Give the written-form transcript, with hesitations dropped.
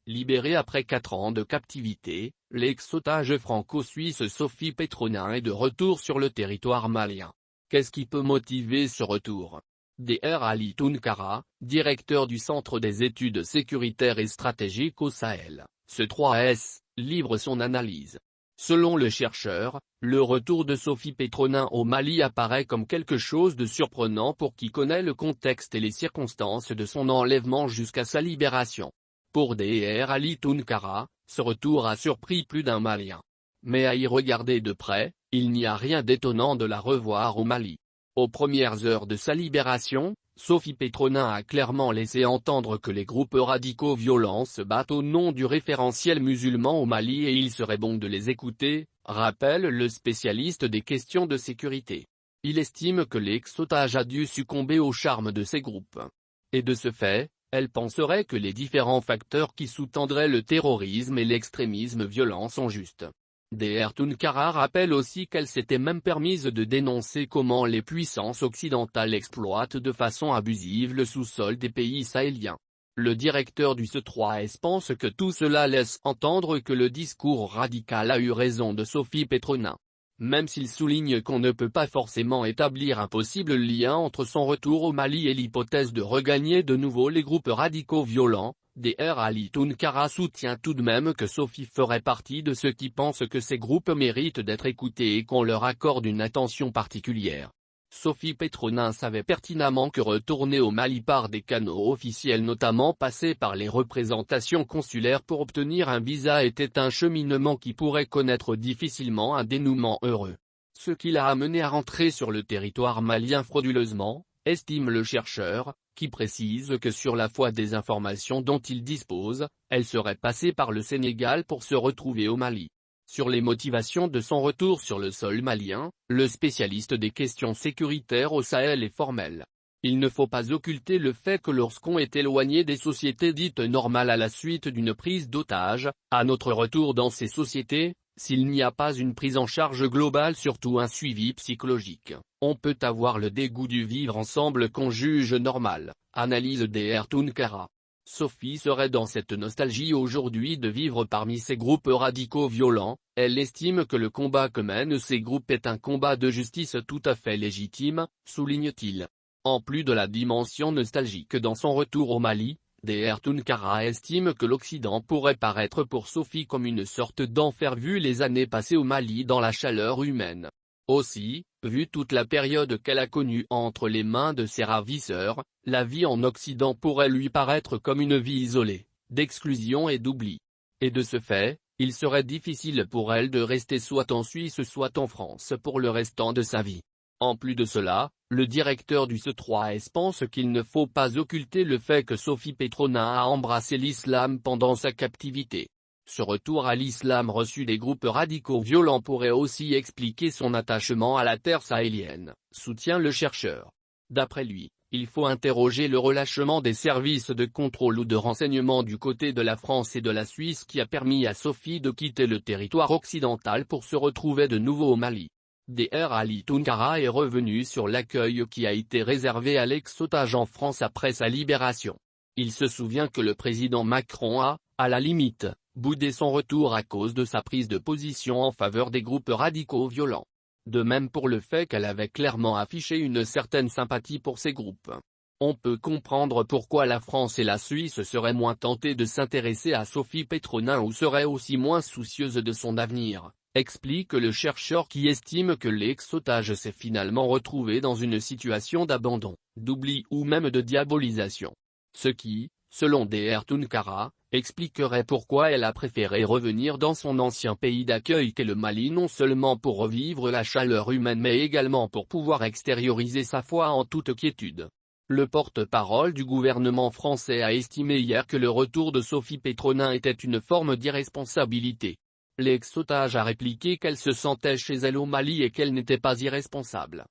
Libérée après 4 ans de captivité, l'ex-otage franco-suisse Sophie Petronin est de retour sur le territoire malien. Qu'est-ce qui peut motiver ce retour? Dr Ali Tounkara, directeur du Centre des études sécuritaires et stratégiques au Sahel, ce 3S, livre son analyse. Selon le chercheur, le retour de Sophie Petronin au Mali apparaît comme quelque chose de surprenant pour qui connaît le contexte et les circonstances de son enlèvement jusqu'à sa libération. Pour Dr Ali Tounkara, ce retour a surpris plus d'un Malien. Mais à y regarder de près, il n'y a rien d'étonnant de la revoir au Mali. Aux premières heures de sa libération, Sophie Petronin a clairement laissé entendre que les groupes radicaux violents se battent au nom du référentiel musulman au Mali et il serait bon de les écouter, rappelle le spécialiste des questions de sécurité. Il estime que l'ex-otage a dû succomber au charme de ces groupes. Et de ce fait, elle penserait que les différents facteurs qui sous-tendraient le terrorisme et l'extrémisme violent sont justes. Dr Tounkara rappelle aussi qu'elle s'était même permise de dénoncer comment les puissances occidentales exploitent de façon abusive le sous-sol des pays sahéliens. Le directeur du C3S pense que tout cela laisse entendre que le discours radical a eu raison de Sophie Petronin. Même s'il souligne qu'on ne peut pas forcément établir un possible lien entre son retour au Mali et l'hypothèse de regagner de nouveau les groupes radicaux violents, Dr Ali Tounkara soutient tout de même que Sophie ferait partie de ceux qui pensent que ces groupes méritent d'être écoutés et qu'on leur accorde une attention particulière. Sophie Petronin savait pertinemment que retourner au Mali par des canaux officiels notamment passer par les représentations consulaires pour obtenir un visa était un cheminement qui pourrait connaître difficilement un dénouement heureux. Ce qui l'a amené à rentrer sur le territoire malien frauduleusement, estime le chercheur, qui précise que sur la foi des informations dont il dispose, elle serait passée par le Sénégal pour se retrouver au Mali. Sur les motivations de son retour sur le sol malien, le spécialiste des questions sécuritaires au Sahel est formel. Il ne faut pas occulter le fait que lorsqu'on est éloigné des sociétés dites normales à la suite d'une prise d'otage, à notre retour dans ces sociétés, s'il n'y a pas une prise en charge globale surtout un suivi psychologique, on peut avoir le dégoût du vivre ensemble qu'on juge normal, analyse Dr Tounkara. Sophie serait dans cette nostalgie aujourd'hui de vivre parmi ces groupes radicaux violents, elle estime que le combat que mènent ces groupes est un combat de justice tout à fait légitime, souligne-t-il. En plus de la dimension nostalgique dans son retour au Mali, Dr Tounkara estime que l'Occident pourrait paraître pour Sophie comme une sorte d'enfer vu les années passées au Mali dans la chaleur humaine. Aussi, vu toute la période qu'elle a connue entre les mains de ses ravisseurs, la vie en Occident pourrait lui paraître comme une vie isolée, d'exclusion et d'oubli. Et de ce fait, il serait difficile pour elle de rester soit en Suisse soit en France pour le restant de sa vie. En plus de cela, le directeur du C3S pense qu'il ne faut pas occulter le fait que Sophie Petronin a embrassé l'islam pendant sa captivité. Ce retour à l'islam reçu des groupes radicaux violents pourrait aussi expliquer son attachement à la terre sahélienne, soutient le chercheur. D'après lui, il faut interroger le relâchement des services de contrôle ou de renseignement du côté de la France et de la Suisse qui a permis à Sophie de quitter le territoire occidental pour se retrouver de nouveau au Mali. Dr Ali Tounkara est revenu sur l'accueil qui a été réservé à l'ex-otage en France après sa libération. Il se souvient que le président Macron a, à la limite, boudé son retour à cause de sa prise de position en faveur des groupes radicaux violents. De même pour le fait qu'elle avait clairement affiché une certaine sympathie pour ces groupes. On peut comprendre pourquoi la France et la Suisse seraient moins tentées de s'intéresser à Sophie Petronin ou seraient aussi moins soucieuses de son avenir, explique le chercheur qui estime que l'ex-otage s'est finalement retrouvé dans une situation d'abandon, d'oubli ou même de diabolisation. Ce qui, selon Dr Tounkara, expliquerait pourquoi elle a préféré revenir dans son ancien pays d'accueil qu'est le Mali non seulement pour revivre la chaleur humaine mais également pour pouvoir extérioriser sa foi en toute quiétude. Le porte-parole du gouvernement français a estimé hier que le retour de Sophie Petronin était une forme d'irresponsabilité. L'ex-otage a répliqué qu'elle se sentait chez elle au Mali et qu'elle n'était pas irresponsable.